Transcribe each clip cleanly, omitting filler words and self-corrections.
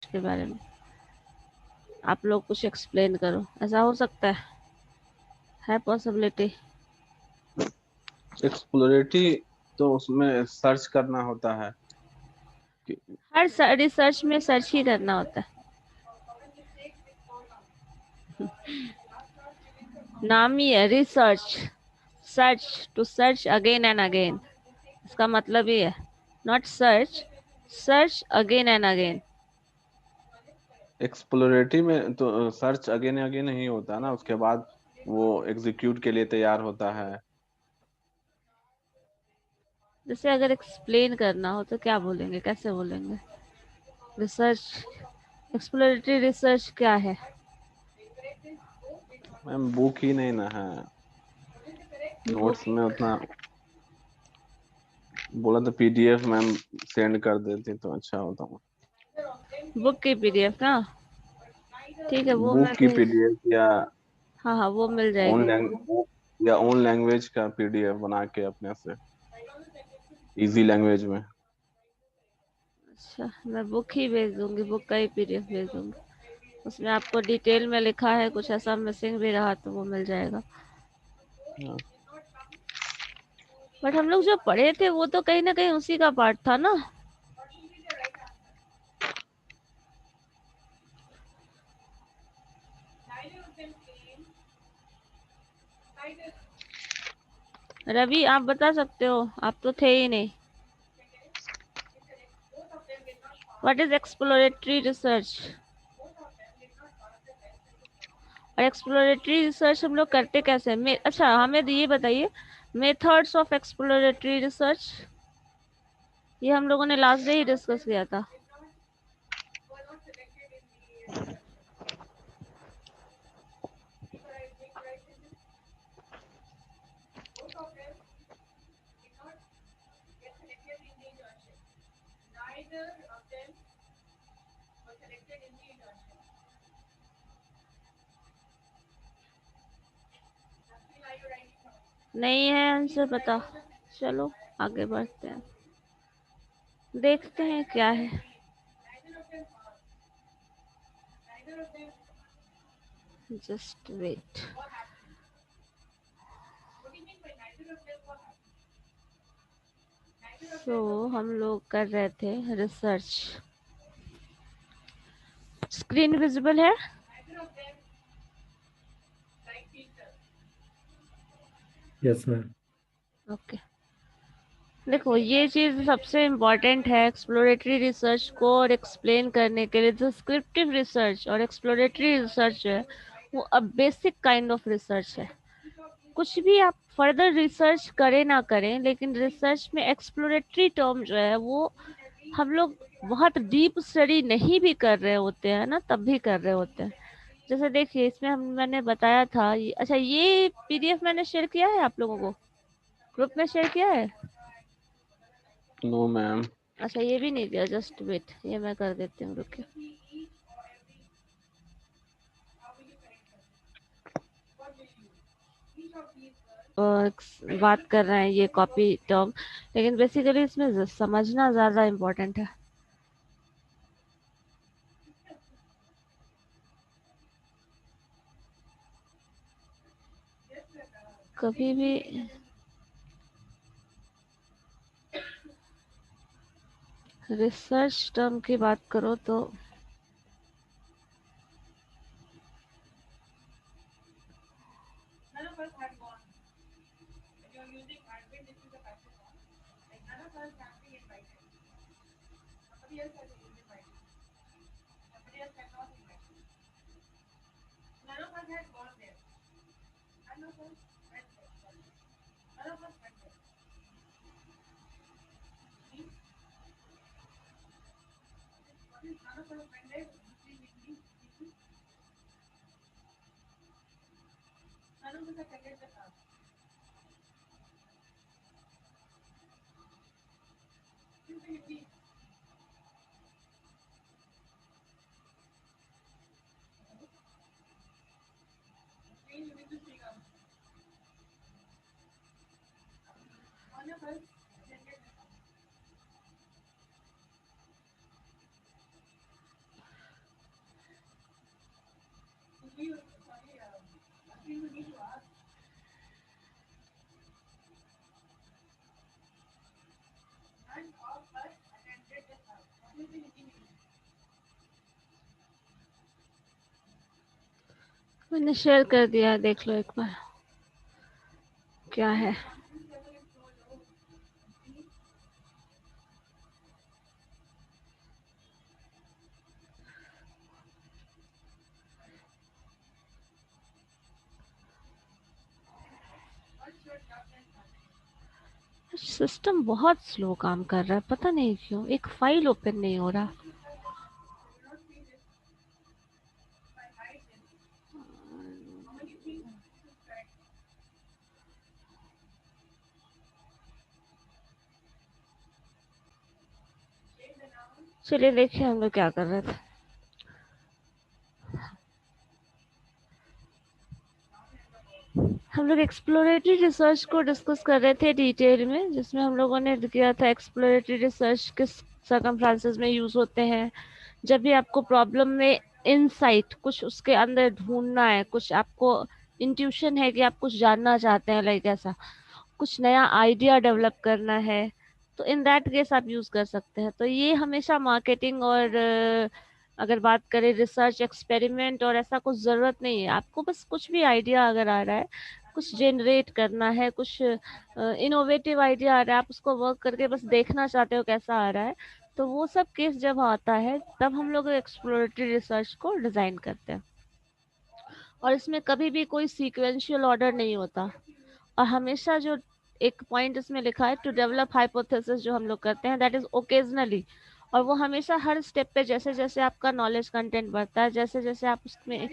के बारे में। आप लोग कुछ एक्सप्लेन करो, ऐसा हो सकता है पॉसिबिलिटी? एक्सप्लोरेटरी तो उसमें सर्च करना होता है कि हर रिसर्च में सर्च ही करना होता है। नाम ही है research. Search, to search again and again, इसका मतलब ये है। Not search, search again and again. Exploratory में तो सर्च अगेन अगेन ही होता है ना, उसके बाद वो एग्जीक्यूट के लिए तैयार होता है। जैसे अगर एक्सप्लेन करना हो तो क्या बोलेंगे, कैसे बोलेंगे? रिसर्च, एक्सप्लोरेटरी रिसर्च क्या है? मैम बुक ही नहीं ना है, बुक, नोट्स में उतना बोला तो पीडीएफ मैम सेंड कर देती तो अच्छा होता। बुक की पीडीएफ ना? ठीक है, वो बुक मैं की भेज। पीडीएफ या हाँ हाँ, वो मिल ओन जाएगी। लैंग्वेज या ओन लैंग्वेज का पीडीएफ बना के अपने से इजी लैंग्वेज में। अच्छा, मैं बुक ही भेज दूंगी, बुक का ही पीडीएफ भेज दूंगी। उसमें आपको डिटेल में लिखा है, कुछ ऐसा मिसिंग भी रहा तो वो मिल जाएगा। हाँ। बट हम लोग जो पढ़े थे वो तो कहीं ना कहीं उसी का पार्ट था ना। रवि, आप बता सकते हो, आप तो थे ही नहीं। What is exploratory research? और एक्सप्लोरेटरी रिसर्च हम लोग करते कैसे हैं? अच्छा, हमें ये बताइए, मेथड्स ऑफ एक्सप्लोरेटरी रिसर्च, ये हम लोगों ने लास्ट डे ही डिस्कस किया था। नहीं है आंसर पता? चलो आगे बढ़ते हैं, देखते हैं क्या है। Just wait. तो हम लोग कर रहे थे रिसर्च। स्क्रीन विजिबल है? Yes ma'am. ओके। देखो, ये चीज सबसे इम्पोर्टेंट है एक्सप्लोरेटरी रिसर्च को और एक्सप्लेन करने के लिए। डिस्क्रिप्टिव रिसर्च और एक्सप्लोरेटरी रिसर्च है, वो अब बेसिक काइंड ऑफ रिसर्च है। कुछ भी आप फर्दर रिसर्च करें ना करें, लेकिन रिसर्च में एक्सप्लोरेटरी टर्म जो है वो हम लोग बहुत डीप स्टडी नहीं भी कर रहे होते हैं ना, तब भी कर रहे होते हैं। जैसे देखिए, इसमें हम मैंने बताया था अच्छा, ये पीडीएफ मैंने शेयर किया है आप लोगों को, ग्रुप में शेयर किया है? No ma'am. अच्छा, ये भी नहीं दिया, जस्ट वेट, ये मैं कर देती हूँ, रुकिए। बात कर रहे हैं ये कॉपी टर्म, लेकिन बेसिकली इसमें समझना ज्यादा इम्पोर्टेंट है। कभी भी रिसर्च टर्म की बात करो तो मैंने शेयर कर दिया, देख लो एक बार क्या है। सिस्टम बहुत स्लो काम कर रहा है, पता नहीं क्यों एक फाइल ओपन नहीं हो रहा। चलिए देखिए हम लोग क्या कर रहे थे। हम लोग एक्सप्लोरेटरी रिसर्च को डिस्कस कर रहे थे डिटेल में, जिसमें हम लोगों ने किया था एक्सप्लोरेटरी रिसर्च किस सर्कमस्टांसेस में यूज होते हैं। जब भी आपको प्रॉब्लम में इनसाइट कुछ उसके अंदर ढूंढना है, कुछ आपको इंट्यूशन है कि आप कुछ जानना चाहते हैं, लाइक ऐसा कुछ नया आइडिया डेवलप करना है, तो इन दैट केस आप यूज कर सकते हैं। तो ये हमेशा मार्केटिंग और अगर बात करें रिसर्च एक्सपेरिमेंट और ऐसा कुछ ज़रूरत नहीं है। आपको बस कुछ भी आइडिया अगर आ रहा है, कुछ जनरेट करना है, कुछ इनोवेटिव आइडिया आ रहा है, आप उसको वर्क करके बस देखना चाहते हो कैसा आ रहा है, तो वो सब केस जब आता है तब हम लोग एक्सप्लोरेटरी रिसर्च को डिज़ाइन करते हैं। और इसमें कभी भी कोई सीक्वेंशियल ऑर्डर नहीं होता। और हमेशा जो एक पॉइंट इसमें लिखा है, टू डेवलप हाइपोथेसिस, जो हम लोग करते हैं दैट इज ओकेजनली। और वो हमेशा हर स्टेप पे जैसे जैसे आपका नॉलेज कंटेंट बढ़ता है, जैसे जैसे आप उसमें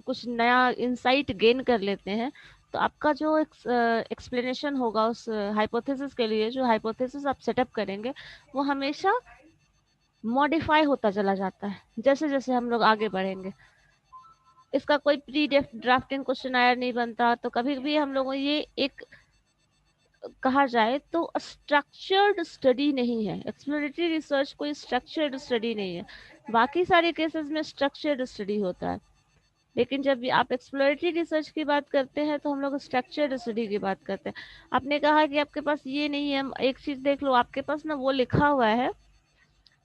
कुछ नया इंसाइट गेन कर लेते हैं, तो आपका जो एक्सप्लेनेशन होगा उस हाइपोथेसिस के लिए, जो हाइपोथेसिस आप सेटअप करेंगे, वो हमेशा मॉडिफाई होता चला जाता है जैसे जैसे हम लोग आगे बढ़ेंगे। इसका कोई प्री ड्राफ्टिंग क्वेश्चन नहीं बनता। तो कभी भी हम लोगों ये एक कहा जाए तो स्ट्रक्चर्ड स्टडी नहीं है। एक्सप्लोरेटरी रिसर्च कोई स्ट्रक्चर्ड स्टडी नहीं है। बाकी सारे केसेस में स्ट्रक्चर्ड स्टडी होता है, लेकिन जब भी आप एक्सप्लोरेटरी रिसर्च की बात करते हैं तो हम लोग स्ट्रक्चर्ड स्टडी की बात करते हैं। आपने कहा कि आपके पास ये नहीं है, एक चीज देख लो, आपके पास ना वो लिखा हुआ है।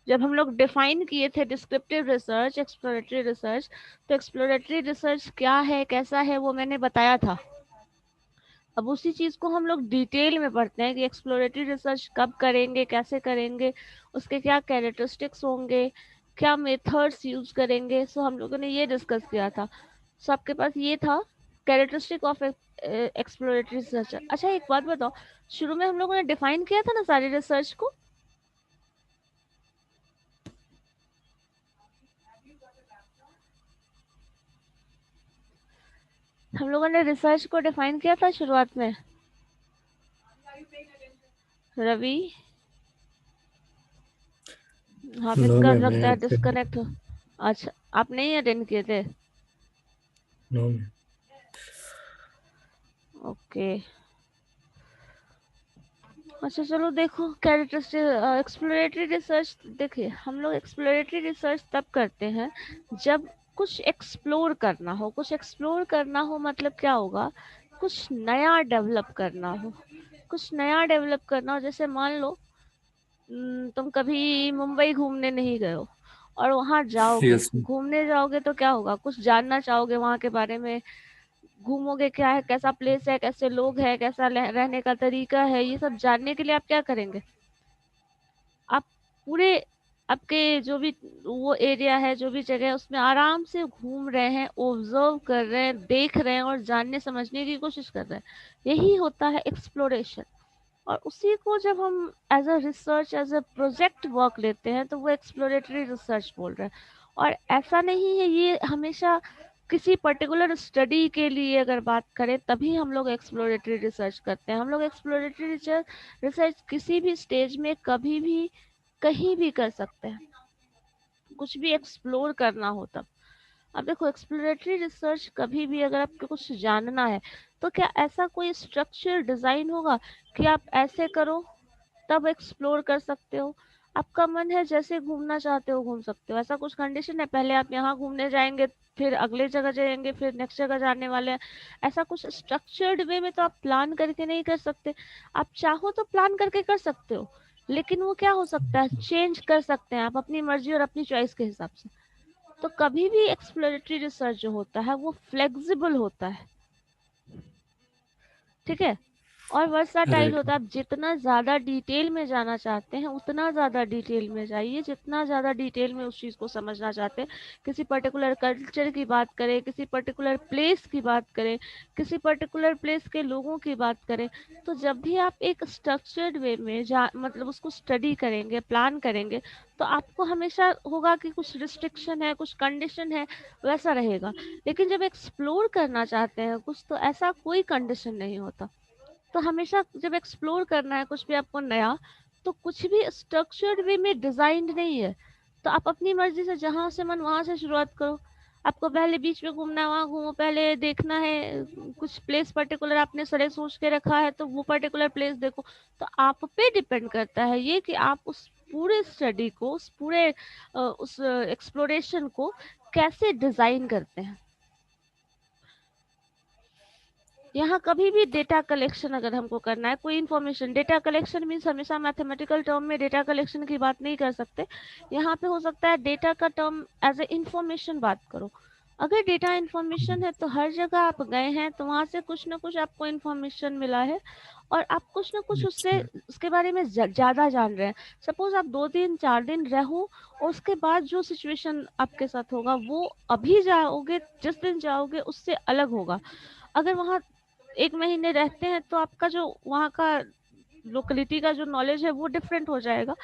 जब हम लोग डिफाइन किए थे डिस्क्रिप्टिव रिसर्च, एक्सप्लोरेटरी रिसर्च, तो एक्सप्लोरेटरी रिसर्च क्या है, कैसा है, वो मैंने बताया था। अब उसी चीज को हम लोग डिटेल में पढ़ते हैं कि एक्सप्लोरेटरी रिसर्च कब करेंगे, कैसे करेंगे, उसके क्या कैरेक्टरिस्टिक्स होंगे, क्या मेथड्स यूज करेंगे। सो हम लोगों ने ये डिस्कस किया था। सो आपके पास ये था कैरेक्टरिस्टिक ऑफ एक्सप्लोरेटरी रिसर्च। अच्छा एक बात बताओ, शुरू में हम लोगों ने डिफाइन किया था ना सारी रिसर्च को। हम लोगों ने रिसर्च को डिफाइन किया था शुरुआत में। रवि, हामिद नो का मैम, लगता मैं है डिस्कनेक्ट हो। अच्छा, आप नहीं अटेंड किए थे। No ma'am. ओके। अच्छा चलो देखो, कैरेक्टरिस्टिक एक्सप्लोरेटरी रिसर्च, देखिए हम लोग एक्सप्लोरेटरी रिसर्च तब करते हैं जब कुछ एक्सप्लोर करना हो। कुछ एक्सप्लोर करना हो मतलब क्या होगा, कुछ नया डेवलप करना हो। कुछ नया डेवलप करना हो, जैसे मान लो तुम कभी मुंबई घूमने नहीं गए हो, और वहां जाओगे, यस घूमने जाओगे तो क्या होगा, कुछ जानना चाहोगे वहां के बारे में। घूमोगे, क्या है, कैसा प्लेस है, कैसे लोग हैं, कैसा रहने का तरीका है, ये सब जानने के लिए आप क्या करेंगे, आप पूरे आपके जो भी वो एरिया है, जो भी जगह है, उसमें आराम से घूम रहे हैं, ऑब्जर्व कर रहे हैं, देख रहे हैं और जानने समझने की कोशिश कर रहे हैं। यही होता है एक्सप्लोरेशन। और उसी को जब हम as a research, as a project work लेते हैं, तो वो एक्सप्लोरेटरी रिसर्च बोल रहे हैं। और ऐसा नहीं है ये हमेशा किसी पर्टिकुलर स्टडी के लिए, अगर बात करें तभी हम लोग एक्सप्लोरेटरी रिसर्च करते हैं। हम लोग एक्सप्लोरेटरी रिसर्च रिसर्च किसी भी स्टेज में, कभी भी, कहीं भी कर सकते हैं, कुछ भी एक्सप्लोर करना हो तब। अब देखो, एक्सप्लोरेटरी रिसर्च कभी भी अगर आपको कुछ जानना है, तो क्या ऐसा कोई स्ट्रक्चर डिजाइन होगा कि आप ऐसे करो तब एक्सप्लोर कर सकते हो। आपका मन है, जैसे घूमना चाहते हो घूम सकते हो, ऐसा कुछ कंडीशन है पहले आप यहाँ घूमने जाएंगे, फिर अगले जगह जाएंगे, फिर नेक्स्ट जगह जाने वाले हैं। ऐसा कुछ स्ट्रक्चर्ड वे में तो आप प्लान करके नहीं कर सकते। आप चाहो तो प्लान करके कर सकते हो, लेकिन वो क्या हो सकता है, चेंज कर सकते हैं आप अपनी मर्जी और अपनी चॉइस के हिसाब से। तो कभी भी एक्सप्लोरेटरी रिसर्च जो होता है वो फ्लेक्सिबल होता है, ठीक है, और वर्साटाइल राइट। होता है। आप जितना ज़्यादा डिटेल में जाना चाहते हैं उतना ज़्यादा डिटेल में जाइए, जितना ज़्यादा डिटेल में उस चीज़ को समझना चाहते हैं, किसी पर्टिकुलर कल्चर की बात करें, किसी पर्टिकुलर प्लेस की बात करें, किसी पर्टिकुलर प्लेस के लोगों की बात करें, तो जब भी आप एक स्ट्रक्चर्ड वे में मतलब उसको स्टडी करेंगे, प्लान करेंगे, तो आपको हमेशा होगा कि कुछ रिस्ट्रिक्शन है, कुछ कंडीशन है, वैसा रहेगा। लेकिन जब एक्सप्लोर करना चाहते हैं कुछ, तो ऐसा कोई कंडीशन नहीं होता। तो हमेशा जब एक्सप्लोर करना है कुछ भी आपको नया, तो कुछ भी स्ट्रक्चर्ड वे में डिजाइंड नहीं है। तो आप अपनी मर्जी से जहां से मन वहां से शुरुआत करो। आपको पहले बीच में घूमना है वहां घूमो, पहले देखना है कुछ प्लेस पर्टिकुलर आपने सरे सोच के रखा है तो वो पर्टिकुलर प्लेस देखो। तो आप पे डिपेंड करता है ये कि आप उस पूरे स्टडी को, उस पूरे उस एक्सप्लोरेशन को कैसे डिजाइन करते हैं। यहाँ कभी भी डेटा कलेक्शन अगर हमको करना है, कोई इन्फॉर्मेशन, डेटा कलेक्शन मीन्स हमेशा मैथमेटिकल टर्म में डेटा कलेक्शन की बात नहीं कर सकते। यहाँ पे हो सकता है डेटा का टर्म एज ए इंफॉर्मेशन बात करो। अगर डेटा इन्फॉर्मेशन है तो हर जगह आप गए हैं तो वहां से कुछ ना कुछ आपको इन्फॉर्मेशन मिला है और आप कुछ ना कुछ उससे अच्छा। उसके बारे में ज्यादा जान रहे हैं। सपोज आप 2 दिन 4 दिन रहो और उसके बाद जो सिचुएशन आपके साथ होगा वो अभी जाओगे, जिस दिन जाओगे उससे अलग होगा। अगर वहाँ 1 महीने रहते हैं तो आपका जो वहाँ का लोकेलिटी का जो नॉलेज है वो डिफरेंट हो जाएगा।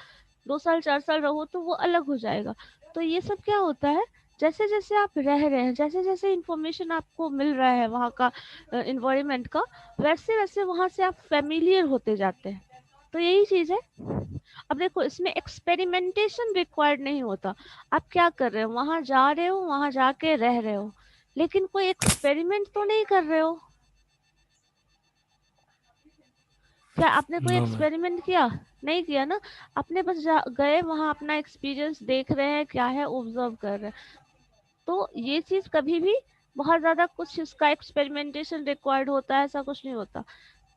2 साल 4 साल रहो तो वो अलग हो जाएगा। तो ये सब क्या होता है, जैसे जैसे आप रह रहे हैं, जैसे जैसे इंफॉर्मेशन आपको मिल रहा है वहाँ का इन्वायरमेंट का, वैसे वैसे वहाँ से आप फेमिलियर होते जाते हैं। तो यही चीज है। अब देखो इसमें एक्सपेरिमेंटेशन रिक्वायर्ड नहीं होता। आप क्या कर रहे हो, वहां जा रहे हो, वहां जाके रह रहे हो, लेकिन कोई एक्सपेरिमेंट तो नहीं कर रहे हो। क्या आपने कोई नो मैम। एक्सपेरिमेंट किया? नहीं किया ना। आपने बस गए वहां, अपना एक्सपीरियंस देख रहे हैं क्या है, ऑब्जर्व कर रहे हैं। तो ये चीज कभी भी बहुत ज्यादा कुछ इसका एक्सपेरिमेंटेशन रिक्वायर्ड होता है ऐसा कुछ नहीं होता।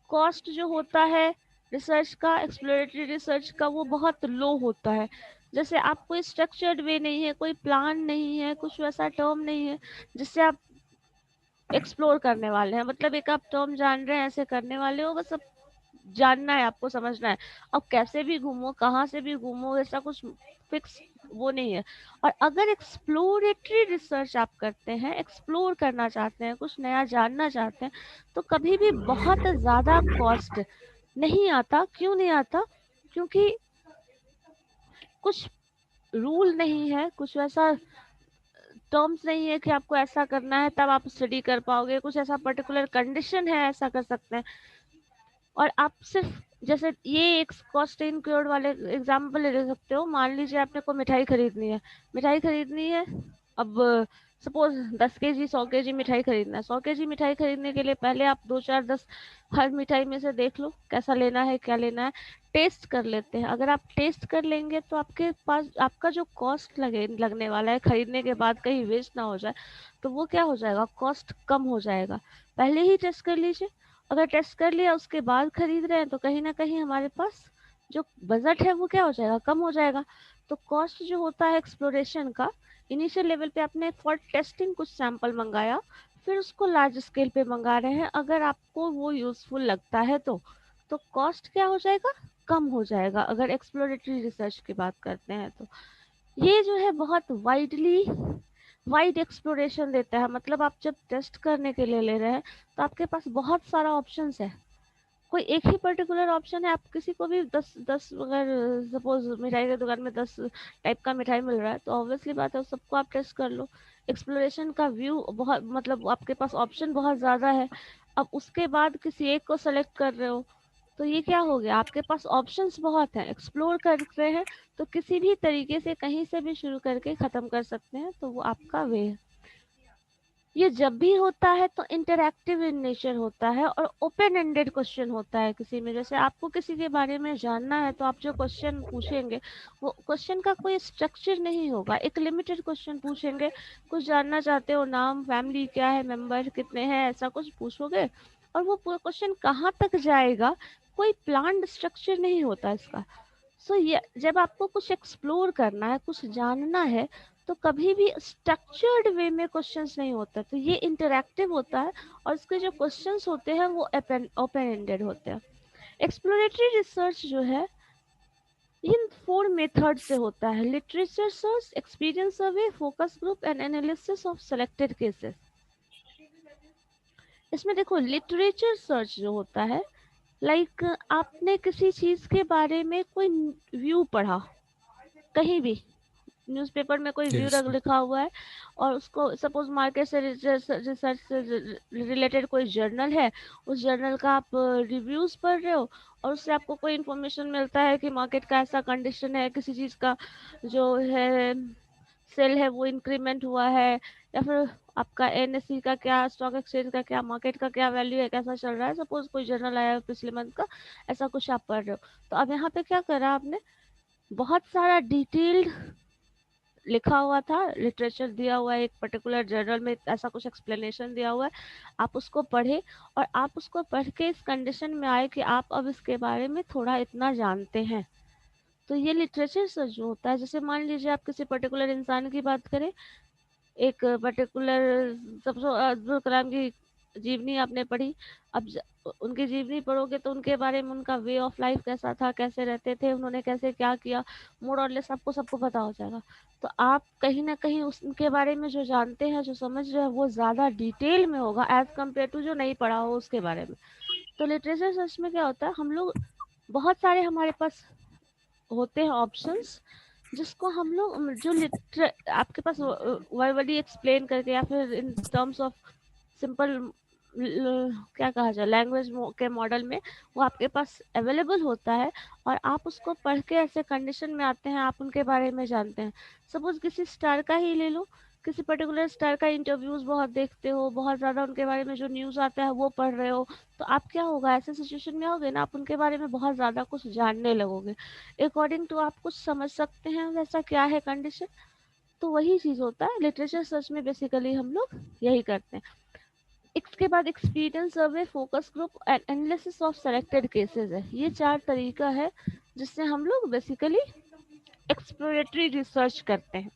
कॉस्ट जो होता है रिसर्च का, एक्सप्लोरेटरी रिसर्च का, वो बहुत लो होता है। जैसे आप कोई स्ट्रक्चर्ड वे नहीं है, कोई प्लान नहीं है, कुछ वैसा टर्म नहीं है जिससे आप एक्सप्लोर करने वाले हैं। मतलब एक आप टर्म जान रहे हैं, ऐसे करने वाले हो, बस अब जानना है, आपको समझना है। अब कैसे भी घूमो, कहाँ से भी घूमो, ऐसा कुछ फिक्स वो नहीं है। और अगर एक्सप्लोरेटरी रिसर्च आप करते हैं, एक्सप्लोर करना चाहते हैं, कुछ नया जानना चाहते हैं, तो कभी भी बहुत ज्यादा कॉस्ट नहीं आता। क्यों नहीं आता? क्योंकि कुछ रूल नहीं है, कुछ वैसा टर्म्स नहीं है कि आपको ऐसा करना है तब आप स्टडी कर पाओगे, कुछ ऐसा पर्टिकुलर कंडीशन है ऐसा कर सकते हैं। और आप सिर्फ जैसे ये एक कॉस्ट इंक्लूड वाले एग्जाम्पल ले सकते हो। मान लीजिए आपने को मिठाई खरीदनी है, मिठाई खरीदनी है। अब सपोज 10 kg 100 kg मिठाई खरीदना है। 100 kg मिठाई खरीदने के लिए पहले आप 2 4 10 हर मिठाई में से देख लो कैसा लेना है, क्या लेना है, टेस्ट कर लेते हैं। अगर आप टेस्ट कर लेंगे तो आपके पास आपका जो कॉस्ट लगने वाला है खरीदने के बाद, कहीं वेस्ट ना हो जाए, तो वो क्या हो जाएगा, कॉस्ट कम हो जाएगा। पहले ही टेस्ट कर लीजिए। अगर टेस्ट कर लिया उसके बाद खरीद रहे हैं तो कहीं ना कहीं हमारे पास जो बजट है वो क्या हो जाएगा, कम हो जाएगा। तो कॉस्ट जो होता है एक्सप्लोरेशन का, इनिशियल लेवल पे आपने फॉर टेस्टिंग कुछ सैंपल मंगाया, फिर उसको लार्ज स्केल पे मंगा रहे हैं, अगर आपको वो यूजफुल लगता है तो कॉस्ट क्या हो जाएगा, कम हो जाएगा। अगर एक्सप्लोरेटरी रिसर्च की बात करते हैं तो ये जो है बहुत वाइड एक्सप्लोरेशन देता है। मतलब आप जब टेस्ट करने के लिए ले रहे हैं तो आपके पास बहुत सारा ऑप्शंस है। कोई एक ही पर्टिकुलर ऑप्शन है, आप किसी को भी 10 10 अगर सपोज मिठाई की दुकान में 10 टाइप का मिठाई मिल रहा है तो ऑब्वियसली बात है उस सबको आप टेस्ट कर लो। एक्सप्लोरेशन का व्यू बहुत, मतलब आपके पास ऑप्शन बहुत ज़्यादा है। अब उसके बाद किसी एक को सेलेक्ट कर रहे हो तो ये क्या हो गया, आपके पास ऑप्शंस बहुत हैं, एक्सप्लोर कर रहे हैं तो किसी भी तरीके से कहीं से भी शुरू करके ख़त्म कर सकते हैं। तो वो आपका वे है। ये जब भी होता है तो इंटरैक्टिव इन नेचर होता है और ओपन एंडेड क्वेश्चन होता है। किसी में जैसे आपको किसी के बारे में जानना है तो आप जो क्वेश्चन पूछेंगे वो क्वेश्चन का कोई स्ट्रक्चर नहीं होगा, एक लिमिटेड क्वेश्चन पूछेंगे। कुछ जानना चाहते हो, नाम, फैमिली क्या है, मेंबर कितने हैं, ऐसा कुछ पूछोगे और वो पूरा क्वेश्चन कहाँ तक जाएगा, कोई प्लान्ड स्ट्रक्चर नहीं होता इसका। सो ये जब आपको कुछ एक्सप्लोर करना है, कुछ जानना है, तो कभी भी स्ट्रक्चर्ड वे में क्वेश्चंस नहीं होता, तो ये इंटरैक्टिव होता है और इसके जो क्वेश्चंस होते हैं वो ओपन एंडेड होते हैं। एक्सप्लोरेटरी रिसर्च जो है इन 4 मेथड से होता है: literature search, experience survey, focus group and analysis of selected cases. इसमें देखो लिटरेचर सर्च जो होता है, लाइक आपने किसी चीज के बारे में कोई व्यू पढ़ा, कहीं भी न्यूज़पेपर में कोई व्यू Yes. लिखा हुआ है, और उसको सपोज मार्केट से रिसर्च से रिलेटेड कोई जर्नल है, उस जर्नल का आप रिव्यूज पढ़ रहे हो, और उससे आपको कोई इन्फॉर्मेशन मिलता है कि मार्केट का ऐसा कंडीशन है, किसी चीज़ का जो है सेल है वो इंक्रीमेंट हुआ है, या फिर आपका एनएससी का क्या, स्टॉक एक्सचेंज का क्या, मार्केट का क्या वैल्यू है, कैसा चल रहा है, सपोज कोई जर्नल आया है पिछले मंथ का, ऐसा कुछ आप पढ़ रहे हो। तो अब यहाँ पे क्या करा आपने, बहुत सारा डिटेल्ड लिखा हुआ था, लिटरेचर दिया हुआ है, एक पर्टिकुलर जर्नल में ऐसा कुछ एक्सप्लेनेशन दिया हुआ है, आप उसको पढ़े और आप उसको पढ़ के इस कंडीशन में आए कि आप अब इसके बारे में थोड़ा इतना जानते हैं। तो ये लिटरेचर सर्च जो होता है, जैसे मान लीजिए आप किसी पर्टिकुलर इंसान की बात करें, एक पर्टिकुलर सबसे अब्दुल कलाम की जीवनी आपने पढ़ी, अब उनकी जीवनी पढ़ोगे तो उनके बारे में, उनका वे ऑफ लाइफ कैसा था, कैसे रहते थे, उन्होंने कैसे क्या किया, मोर और लेस आपको सबको पता हो जाएगा। तो आप कहीं ना कहीं उनके बारे में जो जानते हैं, जो समझ रहे हैं, वो ज़्यादा डिटेल में होगा एज कम्पेयर टू जो नहीं पढ़ा हो उसके बारे में। तो लिटरेचर सर्च में क्या होता है, हम लोग बहुत सारे हमारे पास होते हैं ऑप्शंस, जिसको हम लोग जो आपके पास वर्बली एक्सप्लेन करके या फिर इन टर्म्स ऑफ सिंपल क्या कहा जाए, लैंग्वेज के मॉडल में वो आपके पास अवेलेबल होता है, और आप उसको पढ़ के ऐसे कंडीशन में आते हैं, आप उनके बारे में जानते हैं। सपोज किसी स्टार का ही ले लो, किसी पर्टिकुलर स्टार का इंटरव्यूज बहुत देखते हो, बहुत ज़्यादा उनके बारे में जो न्यूज़ आता है वो पढ़ रहे हो, तो आप क्या होगा, ऐसे सिचुएशन में आओगे ना, आप उनके बारे में बहुत ज़्यादा कुछ जानने लगोगे, अकॉर्डिंग टू आप कुछ समझ सकते हैं वैसा क्या है कंडीशन। तो वही चीज़ होता है लिटरेचर सर्च में, बेसिकली हम लोग यही करते हैं। इसके बाद experience survey, focus group and analysis of selected cases है। ये 4 तरीका है जिससे हम लोग बेसिकली एक्सप्लोरेटरी रिसर्च करते हैं।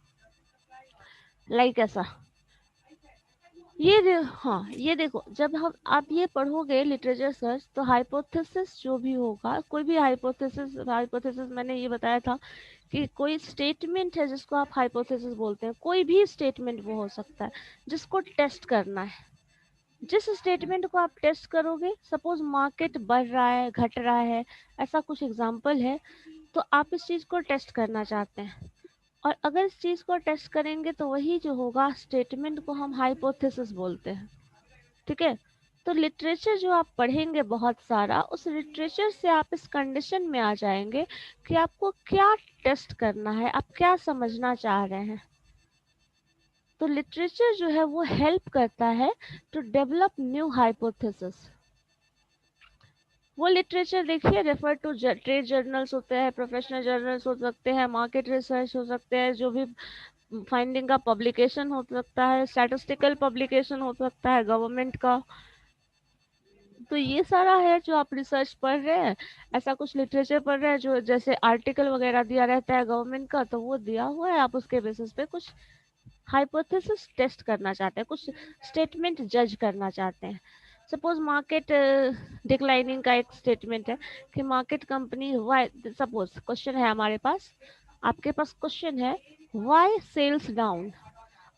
लाइक ऐसा हाँ, ये देखो, जब हम आप ये पढ़ोगे लिटरेचर सर्च, तो हाइपोथेसिस जो भी होगा, कोई भी हाइपोथेसिस मैंने ये बताया था कि कोई स्टेटमेंट है जिसको आप हाइपोथेसिस बोलते हैं, कोई भी स्टेटमेंट वो हो सकता है जिसको टेस्ट करना है। जिस स्टेटमेंट को आप टेस्ट करोगे, सपोज मार्केट बढ़ रहा है, घट रहा है, ऐसा कुछ एग्जांपल है, तो आप इस चीज को टेस्ट करना चाहते हैं, और अगर इस चीज को टेस्ट करेंगे तो वही जो होगा स्टेटमेंट को हम हाइपोथेसिस बोलते हैं। ठीक है। तो लिटरेचर जो आप पढ़ेंगे बहुत सारा, उस लिटरेचर से आप इस कंडीशन में आ जाएंगे कि आपको क्या टेस्ट करना है, आप क्या समझना चाह रहे हैं। तो लिटरेचर जो है वो हेल्प करता है टू डेवलप न्यू हाइपोथेसिस। वो लिटरेचर देखिए, रेफर टू ट्रेड जर्नल्स होते हैं, प्रोफेशनल जर्नल्स हो सकते हैं, मार्केट रिसर्च हो सकते हैं, जो भी फाइंडिंग का पब्लिकेशन हो सकता है, स्टैटिस्टिकल पब्लिकेशन हो सकता है गवर्नमेंट का। तो ये सारा है जो आप रिसर्च पढ़ रहे हैं, ऐसा कुछ लिटरेचर पढ़ रहे हैं जो जैसे आर्टिकल वगैरह दिया रहता है गवर्नमेंट का, तो वो दिया हुआ है, आप उसके बेसिस पे कुछ हाइपोथेसिस टेस्ट करना चाहते हैं, कुछ स्टेटमेंट जज करना चाहते हैं। सपोज मार्केट डिक्लाइनिंग का एक स्टेटमेंट है कि market company why, suppose question है हमारे पास, आपके पास क्वेश्चन है वाई सेल्स डाउन।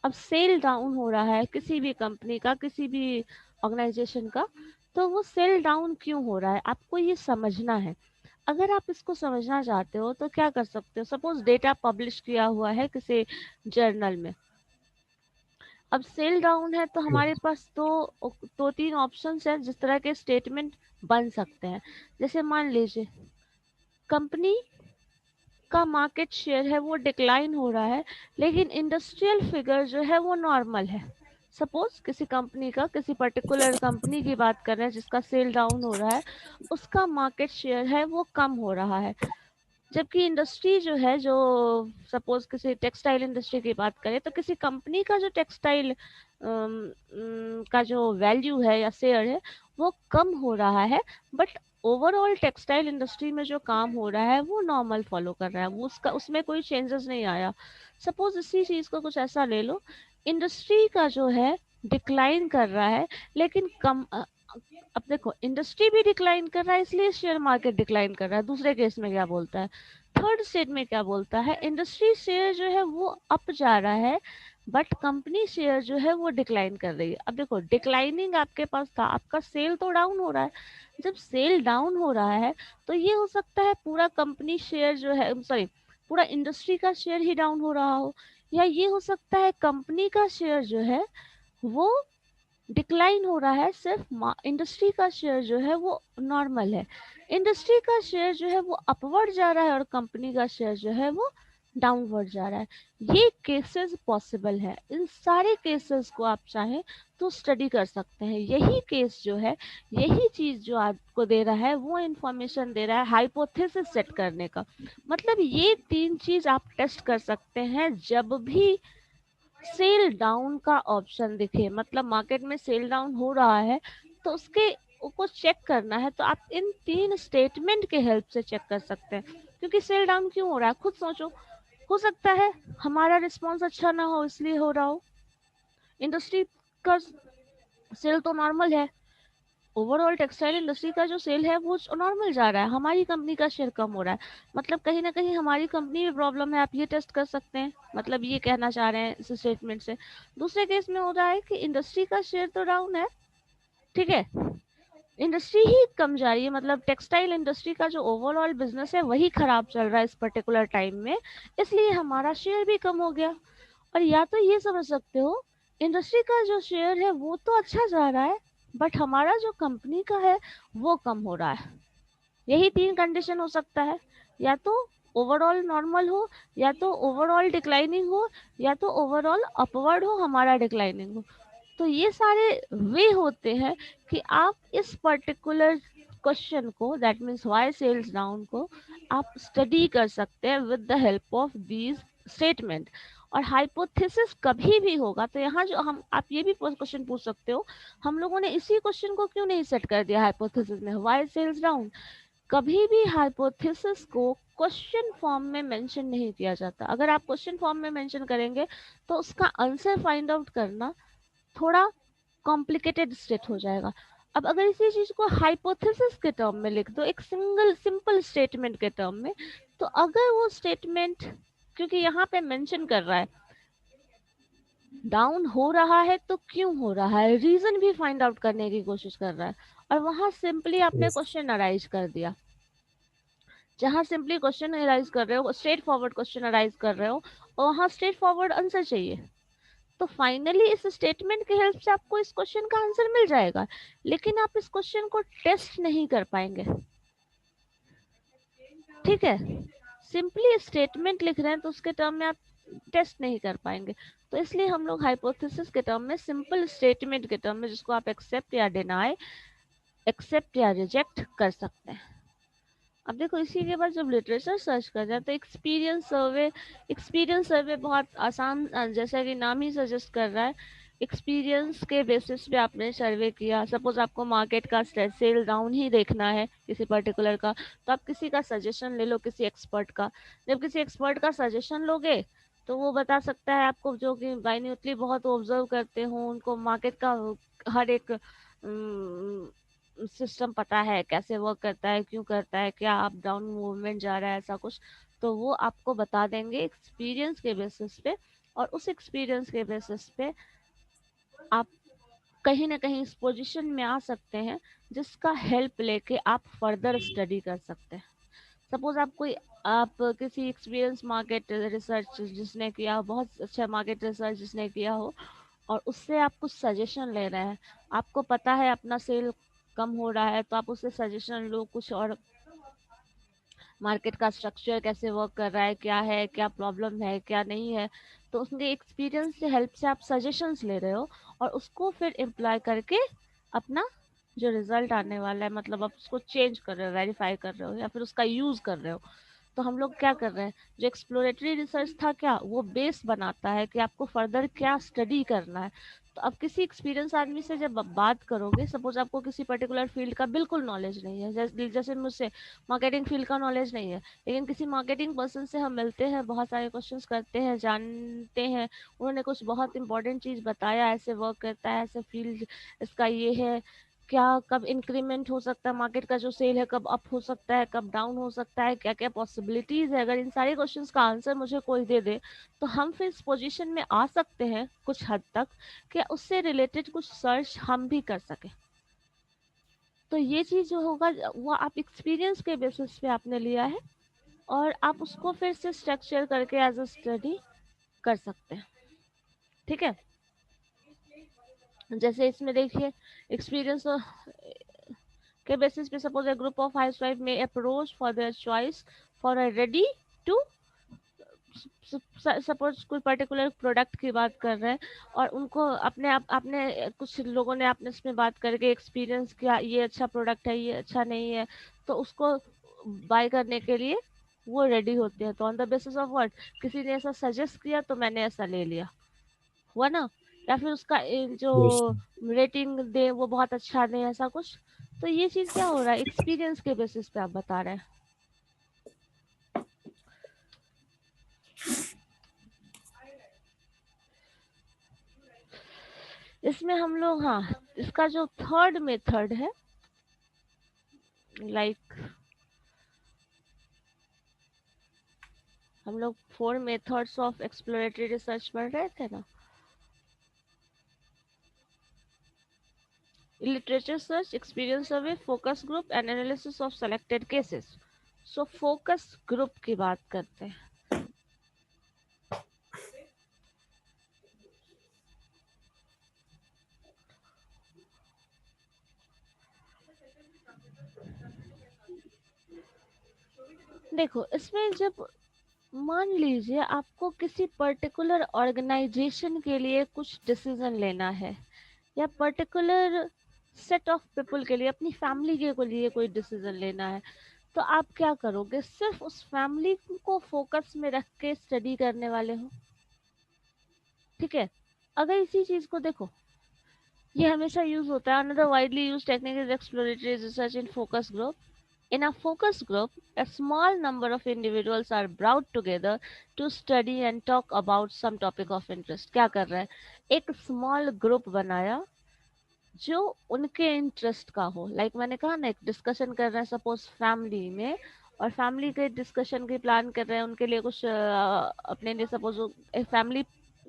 अब सेल डाउन हो रहा है किसी भी कंपनी का, किसी भी ऑर्गेनाइजेशन का, तो वो सेल डाउन क्यों हो रहा है, आपको ये समझना है। अगर आप इसको समझना चाहते हो तो क्या कर सकते हो, सपोज डेटा पब्लिश किया हुआ है किसी जर्नल में, अब सेल डाउन है, तो हमारे Yes. पास दो तीन ऑप्शंस हैं जिस तरह के स्टेटमेंट बन सकते हैं। जैसे मान लीजिए कंपनी का मार्केट शेयर है वो डिक्लाइन हो रहा है, लेकिन इंडस्ट्रियल फिगर जो है वो नॉर्मल है। सपोज किसी कंपनी का, किसी पर्टिकुलर कंपनी की बात कर रहे हैं जिसका सेल डाउन हो रहा है, उसका मार्केट शेयर है वो कम हो रहा है, जबकि इंडस्ट्री जो है, जो सपोज किसी टेक्सटाइल इंडस्ट्री की बात करें, तो किसी कंपनी का जो टेक्सटाइल का जो वैल्यू है या शेयर है वो कम हो रहा है, बट ओवरऑल टेक्सटाइल इंडस्ट्री में जो काम हो रहा है वो नॉर्मल फॉलो कर रहा है, वो उसका उसमें कोई चेंजेस नहीं आया। सपोज इसी चीज को कुछ ऐसा ले लो, इंडस्ट्री का जो है डिक्लाइन कर रहा है, लेकिन कम अब देखो इंडस्ट्री भी डिक्लाइन कर रहा है इसलिए शेयर मार्केट डिक्लाइन कर रहा है। दूसरे केस में क्या बोलता है, थर्ड स्टेट में क्या बोलता है, इंडस्ट्री शेयर जो है वो अप जा रहा है बट कंपनी शेयर जो है वो डिक्लाइन कर रही है। अब देखो डिक्लाइनिंग आपके पास था, आपका सेल तो डाउन हो रहा है। जब सेल डाउन हो रहा है तो ये हो सकता है पूरा कंपनी शेयर जो है, सॉरी, पूरा इंडस्ट्री का शेयर ही डाउन हो रहा हो, या ये हो सकता है कंपनी का शेयर जो है वो डिक्लाइन हो रहा है, सिर्फ इंडस्ट्री का शेयर जो है वो नॉर्मल है। इंडस्ट्री का शेयर जो है वो अपवर्ड जा रहा है और कंपनी का शेयर जो है वो डाउनवर्ड जा रहा है। ये केसेस पॉसिबल है, इन सारे केसेस को आप चाहें तो स्टडी कर सकते हैं। यही केस जो है, यही चीज जो आपको दे रहा है वो इंफॉर्मेशन दे रहा है हाइपोथेसिस सेट करने का। मतलब ये तीन चीज आप टेस्ट कर सकते हैं जब भी सेल डाउन का ऑप्शन दिखे, मतलब मार्केट में सेल डाउन हो रहा है तो उसके को चेक करना है तो आप इन तीन स्टेटमेंट के हेल्प से चेक कर सकते हैं। क्योंकि सेल डाउन क्यों हो रहा है खुद सोचो, हो सकता है हमारा रिस्पॉन्स अच्छा ना हो इसलिए हो रहा हो, इंडस्ट्री का सेल तो नॉर्मल है, ओवरऑल टेक्सटाइल इंडस्ट्री का जो सेल है वो नॉर्मल जा रहा है, हमारी कंपनी का शेयर कम हो रहा है, मतलब कहीं ना कहीं हमारी कंपनी में प्रॉब्लम है। आप ये टेस्ट कर सकते हैं, मतलब ये कहना चाह रहे हैं इस स्टेटमेंट से। दूसरे केस में हो रहा है कि इंडस्ट्री का शेयर तो डाउन है, ठीक है, इंडस्ट्री ही कम जा रही है, मतलब टेक्सटाइल इंडस्ट्री का जो ओवरऑल बिजनेस है वही खराब चल रहा है इस पर्टिकुलर टाइम में, इसलिए हमारा शेयर भी कम हो गया। और या तो ये समझ सकते हो इंडस्ट्री का जो शेयर है वो तो अच्छा जा रहा है बट हमारा जो कंपनी का है वो कम हो रहा है। यही तीन कंडीशन हो सकता है, या तो ओवरऑल नॉर्मल हो, या तो ओवरऑल डिक्लाइनिंग हो, या तो ओवरऑल अपवर्ड हो, हमारा डिक्लाइनिंग हो। तो ये सारे वे होते हैं कि आप इस पर्टिकुलर क्वेश्चन को, that means why sales down को, आप स्टडी कर सकते हैं with the help of these statement. और हाइपोथेसिस कभी भी होगा तो यहाँ जो हम, आप ये भी क्वेश्चन पूछ सकते हो, हम लोगों ने इसी क्वेश्चन को क्यों नहीं सेट कर दिया हाइपोथेसिस में, व्हाई सेल्स डाउन। कभी भी हाइपोथेसिस को क्वेश्चन फॉर्म में मेंशन नहीं किया जाता। अगर आप क्वेश्चन फॉर्म में मेंशन करेंगे तो उसका आंसर फाइंड आउट करना थोड़ा कॉम्प्लिकेटेड स्टेट हो जाएगा। अब अगर इसी चीज को हाइपोथेसिस के टर्म में लिख दो, एक सिंगल सिंपल स्टेटमेंट के टर्म में, तो अगर वो स्टेटमेंट, क्योंकि यहाँ पे मेंशन कर रहा है डाउन हो रहा है तो क्यों हो रहा है, रीजन भी फाइंड आउट करने की कोशिश कर रहा है, और वहां सिंपली आपने Yes. क्वेश्चन अराइज कर दिया। जहां सिंपली क्वेश्चन अराइज कर रहे हो, स्ट्रेट फॉरवर्ड क्वेश्चन अराइज कर रहे हो, और वहां स्ट्रेट फॉरवर्ड आंसर चाहिए, तो फाइनली इस स्टेटमेंट की हेल्प से आपको इस क्वेश्चन का आंसर मिल जाएगा, लेकिन आप इस क्वेश्चन को टेस्ट नहीं कर पाएंगे। ठीक है, सिंपली स्टेटमेंट लिख रहे हैं तो उसके टर्म में आप टेस्ट नहीं कर पाएंगे। तो इसलिए हम लोग हाइपोथेसिस के टर्म में, सिंपल स्टेटमेंट के टर्म में, जिसको आप एक्सेप्ट या डिनाई, एक्सेप्ट या रिजेक्ट कर सकते हैं। अब देखो इसी के बाद जब लिटरेचर सर्च कर जाए तो एक्सपीरियंस सर्वे बहुत आसान, जैसा कि नाम ही सजेस्ट कर रहा है, एक्सपीरियंस के बेसिस पे आपने सर्वे किया। सपोज आपको मार्केट का सेल डाउन ही देखना है किसी पर्टिकुलर का, तो आप किसी का सजेशन ले लो, किसी एक्सपर्ट का। जब किसी एक्सपर्ट का सजेशन लोगे तो वो बता सकता है आपको, जो कि माइन्यूटली बहुत ऑब्जर्व करते हो, उनको मार्केट का हर एक सिस्टम पता है, कैसे वर्क करता है, क्यों करता है, क्या अप डाउन मूवमेंट जा रहा है, ऐसा कुछ, तो वो आपको बता देंगे एक्सपीरियंस के बेसिस पे। और उस एक्सपीरियंस के बेसिस पे आप कहीं ना कहीं इस पोजीशन में आ सकते हैं जिसका हेल्प लेके आप फर्दर स्टडी कर सकते हैं। सपोज आप किसी एक्सपीरियंस मार्केट रिसर्च जिसने किया हो, बहुत अच्छा मार्केट रिसर्च जिसने किया हो, और उससे आप कुछ सजेशन ले रहे हैं, आपको पता है अपना सेल कम हो रहा है, तो आप उससे सजेशन लो कुछ, और मार्केट का स्ट्रक्चर कैसे वर्क कर रहा है, क्या है, क्या प्रॉब्लम है, क्या नहीं है, तो उसके एक्सपीरियंस से हेल्प से आप सजेशंस ले रहे हो, और उसको फिर एम्प्लॉय करके अपना जो रिजल्ट आने वाला है, मतलब आप उसको चेंज कर रहे हो, वेरीफाई कर रहे हो, या फिर उसका यूज कर रहे हो। तो हम लोग क्या कर रहे हैं, जो एक्सप्लोरेटरी रिसर्च था क्या, वो बेस बनाता है कि आपको फर्दर क्या स्टडी करना है। तो अब किसी एक्सपीरियंस आदमी से जब आप बात करोगे, सपोज आपको किसी पर्टिकुलर फील्ड का बिल्कुल नॉलेज नहीं है, जैसे मुझसे मार्केटिंग फील्ड का नॉलेज नहीं है, लेकिन किसी मार्केटिंग पर्सन से हम मिलते हैं, बहुत सारे क्वेश्चंस करते हैं, जानते हैं, उन्होंने कुछ बहुत इंपॉर्टेंट चीज़ बताया, ऐसे वर्क करता है, ऐसे फील्ड इसका ये है, क्या कब इंक्रीमेंट हो सकता है, मार्केट का जो सेल है कब अप हो सकता है, कब डाउन हो सकता है, क्या क्या पॉसिबिलिटीज है, अगर इन सारे क्वेश्चंस का आंसर मुझे कोई दे दे, तो हम फिर इस पोजीशन में आ सकते हैं कुछ हद तक कि उससे रिलेटेड कुछ सर्च हम भी कर सके। तो ये चीज जो होगा वो आप एक्सपीरियंस के बेसिस पे आपने लिया है, और आप उसको फिर से स्ट्रक्चर करके एज अ स्टडी कर सकते हैं। ठीक है, जैसे इसमें देखिए एक्सपीरियंस के बेसिस पे suppose a group of housewives may approach for their choice for a ready to suppose कोई पर्टिकुलर प्रोडक्ट की बात कर रहे हैं, और उनको अपने कुछ लोगों ने आपने इसमें बात करके एक्सपीरियंस किया, ये अच्छा प्रोडक्ट है, ये अच्छा नहीं है, तो उसको बाय करने के लिए वो रेडी होते हैं। तो on the basis of what, किसी ने ऐसा सजेस्ट किया तो मैंने ऐसा ले लिया, हुआ ना, या फिर उसका जो Yes. रेटिंग दे वो बहुत अच्छा दे, ऐसा कुछ। तो ये चीज क्या हो रहा है, एक्सपीरियंस के बेसिस पे आप बता रहे हैं। इसमें हम लोग, हाँ, इसका जो थर्ड मेथड है, लाइक हम लोग 4 मेथड्स ऑफ एक्सप्लोरेटरी रिसर्च पढ़ रहे थे ना, literature search, experience survey, focus group and analysis of selected cases. So focus group की बात करते हैं। देखो इसमें जब मान लीजिए आपको किसी पर्टिकुलर ऑर्गेनाइजेशन के लिए कुछ डिसीजन लेना है, या पर्टिकुलर सेट ऑफ पीपल के लिए, अपनी फैमिली के लिए कोई डिसीजन लेना है, तो आप क्या करोगे, सिर्फ उस फैमिली को फोकस में रख के स्टडी करने वाले हो। ठीक है, अगर इसी चीज को देखो, ये हमेशा यूज होता है, another widely use technique is exploratory research in focus group. In a focus group, a small number of individuals are brought together to study and talk about some topic of interest. क्या कर रहा है, एक small group बनाया जो उनके interest का हो, लाइक मैंने कहा ना, एक डिस्कशन कर रहे हैं सपोज फैमिली में, और फैमिली के डिस्कशन की प्लान कर रहे हैं, उनके लिए कुछ अपने लिए सपोज फैमिली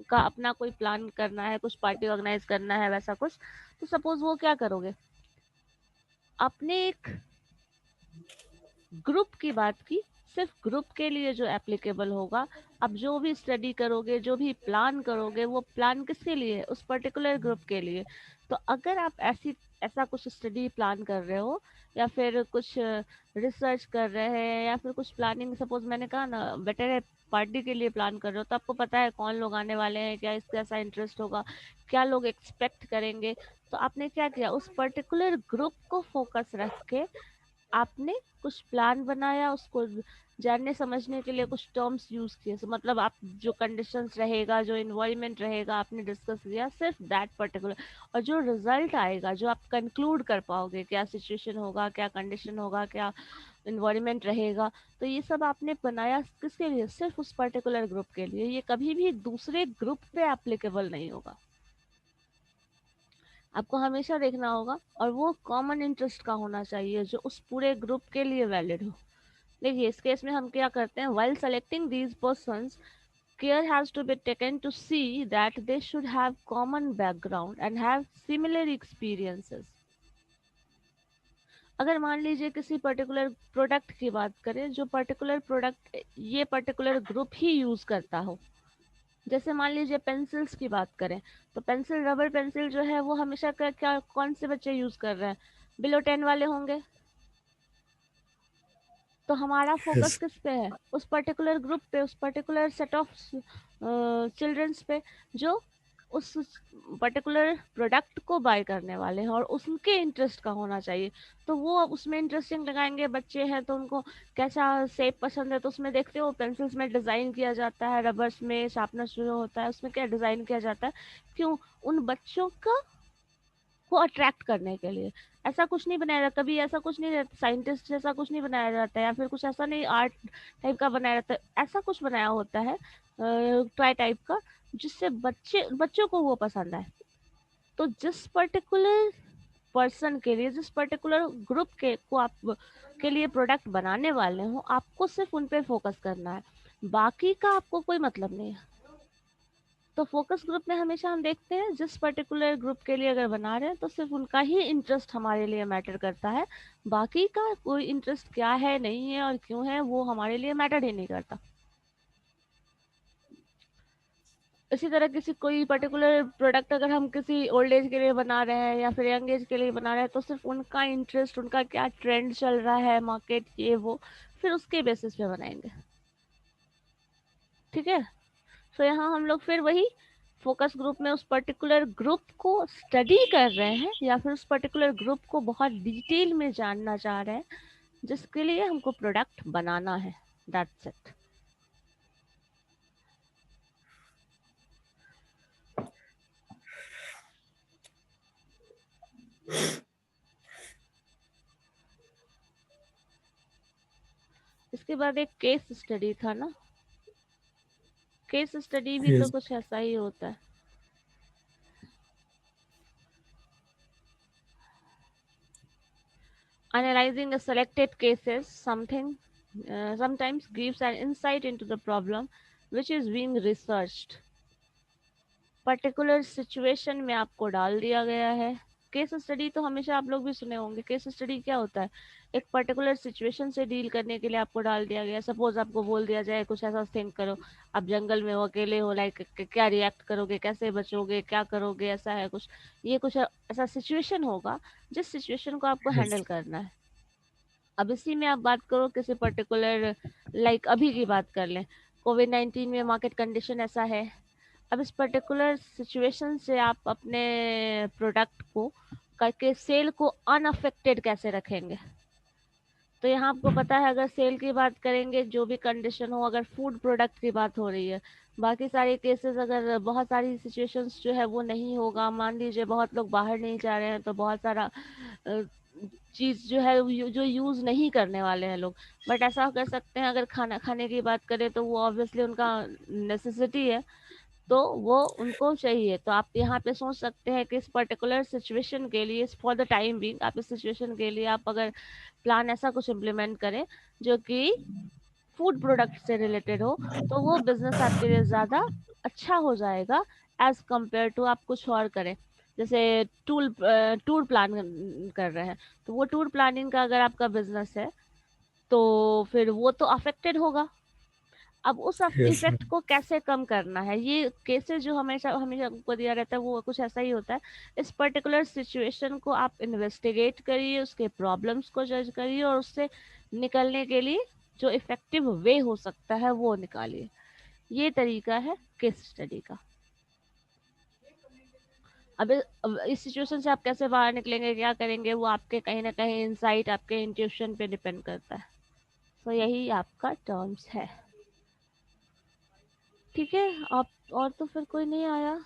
का अपना कोई प्लान करना है, कुछ पार्टी ऑर्गेनाइज करना है, वैसा कुछ। तो सपोज वो क्या करोगे, अपने एक ग्रुप की बात की, सिर्फ ग्रुप के लिए जो एप्लीकेबल होगा, अब जो भी स्टडी करोगे, जो भी प्लान करोगे, वो प्लान किसके लिए, उस पर्टिकुलर ग्रुप के लिए। तो अगर आप ऐसा कुछ स्टडी प्लान कर रहे हो, या फिर कुछ रिसर्च कर रहे हैं, या फिर कुछ प्लानिंग, सपोज मैंने कहा ना, बेटर है पार्टी के लिए प्लान कर रहे हो, तो आपको पता है कौन लोग आने वाले हैं, क्या इसका ऐसा इंटरेस्ट होगा, क्या लोग एक्सपेक्ट करेंगे। तो आपने क्या किया, उस पर्टिकुलर ग्रुप को फोकस रख के आपने कुछ प्लान बनाया, उसको जानने समझने के लिए कुछ टर्म्स यूज किए, so, मतलब आप जो कंडीशंस रहेगा, जो इन्वायरमेंट रहेगा, आपने डिस्कस किया सिर्फ दैट पर्टिकुलर, और जो रिजल्ट आएगा, जो आप कंक्लूड कर पाओगे, क्या सिचुएशन होगा, क्या कंडीशन होगा, क्या इन्वायरमेंट रहेगा, तो ये सब आपने बनाया किसके लिए, सिर्फ उस पर्टिकुलर ग्रुप के लिए, ये कभी भी दूसरे ग्रुप पे एप्लीकेबल नहीं होगा। आपको हमेशा देखना होगा, और वो कॉमन इंटरेस्ट का होना चाहिए जो उस पूरे ग्रुप के लिए वैलिड हो। देखिए इस केस में हम क्या करते हैं, while selecting these persons, care has to be taken to see that they should have common background and have similar experiences। अगर मान लीजिए किसी पर्टिकुलर प्रोडक्ट की बात करें, जो पर्टिकुलर प्रोडक्ट ये पर्टिकुलर ग्रुप ही यूज करता हो, जैसे मान लीजिए पेंसिल्स की बात करें, तो पेंसिल, रबर पेंसिल जो है वो हमेशा क्या कौन से बच्चे यूज कर रहे हैं, बिलो 10 वाले होंगे। तो हमारा फोकस Yes. किस पे है, उस पर्टिकुलर ग्रुप पे, उस पर्टिकुलर सेट ऑफ चिल्ड्रंस पे, जो उस पर्टिकुलर प्रोडक्ट को बाय करने वाले हैं और उनके इंटरेस्ट का होना चाहिए। तो वो अब उसमें इंटरेस्टिंग लगाएंगे, बच्चे हैं तो उनको कैसा शेप पसंद है, तो उसमें देखते हो पेंसिल्स में डिज़ाइन किया जाता है, रबर्स में शार्पनर जो होता है उसमें क्या डिज़ाइन किया जाता है, क्यों? उन बच्चों का को अट्रैक्ट करने के लिए। ऐसा कुछ नहीं बनाया जाता, कभी ऐसा कुछ नहीं रहता, साइंटिस्ट जैसा कुछ नहीं बनाया जाता है, या फिर कुछ ऐसा नहीं आर्ट टाइप का बनाया जाता है, ऐसा कुछ बनाया होता है ट्राई टाइप का, जिससे बच्चों को वो पसंद आए। तो जिस पर्टिकुलर पर्सन के लिए, जिस पर्टिकुलर ग्रुप के को आप के लिए प्रोडक्ट बनाने वाले हो, आपको सिर्फ उन पे फोकस करना है, बाकी का आपको कोई मतलब नहीं है। तो फोकस ग्रुप में हमेशा हम देखते हैं जिस पर्टिकुलर ग्रुप के लिए अगर बना रहे हैं तो सिर्फ उनका ही इंटरेस्ट हमारे लिए मैटर करता है, बाकी का कोई इंटरेस्ट क्या है, नहीं है और क्यों है, वो हमारे लिए मैटर ही नहीं करता। इसी तरह किसी कोई पर्टिकुलर प्रोडक्ट अगर हम किसी ओल्ड एज के लिए बना रहे हैं या फिर यंग एज के लिए बना रहे हैं, तो सिर्फ उनका इंटरेस्ट, उनका क्या ट्रेंड चल रहा है मार्केट, ये वो, फिर उसके बेसिस पे बनाएंगे। ठीक है। तो यहाँ हम लोग फिर वही फोकस ग्रुप में उस पर्टिकुलर ग्रुप को स्टडी कर रहे हैं या फिर उस पर्टिकुलर ग्रुप को बहुत डिटेल में जानना चाह रहे हैं, जिसके लिए हमको प्रोडक्ट बनाना है। That's it. इसके बाद एक केस स्टडी था ना, केस स्टडी भी तो Yes. कुछ ऐसा ही होता है। Analyzing a selected cases something sometimes gives an insight into the problem which is being researched। Particular situation में आपको डाल दिया गया है। केस स्टडी तो हमेशा आप लोग भी सुने होंगे। केस स्टडी क्या होता है? एक पर्टिकुलर सिचुएशन से डील करने के लिए आपको डाल दिया गया। सपोज आपको बोल दिया जाए कुछ ऐसा थिंक करो, आप जंगल में हो, अकेले हो, लाइक क्या रिएक्ट करोगे, कैसे बचोगे, क्या करोगे, ऐसा है कुछ। ये कुछ ऐसा सिचुएशन होगा जिस सिचुएशन को आपको Yes. हैंडल करना है। अब इसी में आप बात करो किसी पर्टिकुलर, लाइक अभी की बात कर लें, कोविड-19 में मार्केट कंडीशन ऐसा है। अब इस पर्टिकुलर सिचुएशन से आप अपने प्रोडक्ट को करके सेल को अनअफेक्टेड कैसे रखेंगे? तो यहाँ आपको पता है अगर सेल की बात करेंगे, जो भी कंडीशन हो, अगर फूड प्रोडक्ट की बात हो रही है, बाकी सारे केसेस अगर बहुत सारी सिचुएशंस जो है वो नहीं होगा, मान लीजिए बहुत लोग बाहर नहीं जा रहे हैं तो बहुत सारा चीज़ जो है जो यूज़ नहीं करने वाले हैं लोग। बट ऐसा कर सकते हैं, अगर खाना खाने की बात करें तो वो ऑब्वियसली उनका नेसेसिटी है, तो वो उनको चाहिए। तो आप यहाँ पे सोच सकते हैं कि इस पर्टिकुलर सिचुएशन के लिए, फॉर द टाइम बीइंग, आप इस सिचुएशन के लिए आप अगर प्लान ऐसा कुछ इम्प्लीमेंट करें जो कि फूड प्रोडक्ट से रिलेटेड हो, तो वो बिजनेस आपके लिए ज़्यादा अच्छा हो जाएगा एज कम्पेयर टू आप कुछ और करें। जैसे टूर प्लान कर रहे हैं, तो वो टूर प्लानिंग का अगर आपका बिजनेस है तो फिर वो तो अफेक्टेड होगा। अब उस Yes, इफेक्ट ma'am. को कैसे कम करना है, ये केसेस जो हमेशा हमेशा हमको दिया रहता है वो कुछ ऐसा ही होता है। इस पर्टिकुलर सिचुएशन को आप इन्वेस्टिगेट करिए, उसके प्रॉब्लम्स को जज करिए और उससे निकलने के लिए जो इफेक्टिव वे हो सकता है वो निकालिए। ये तरीका है केस स्टडी का। अब इस सिचुएशन से आप कैसे बाहर निकलेंगे, क्या करेंगे, वो आपके कहीं ना कहीं इंसाइट, आपके इंट्यूशन पे डिपेंड करता है। तो यही आपका टर्म्स है। ठीक है। आप और तो फिर कोई नहीं आया।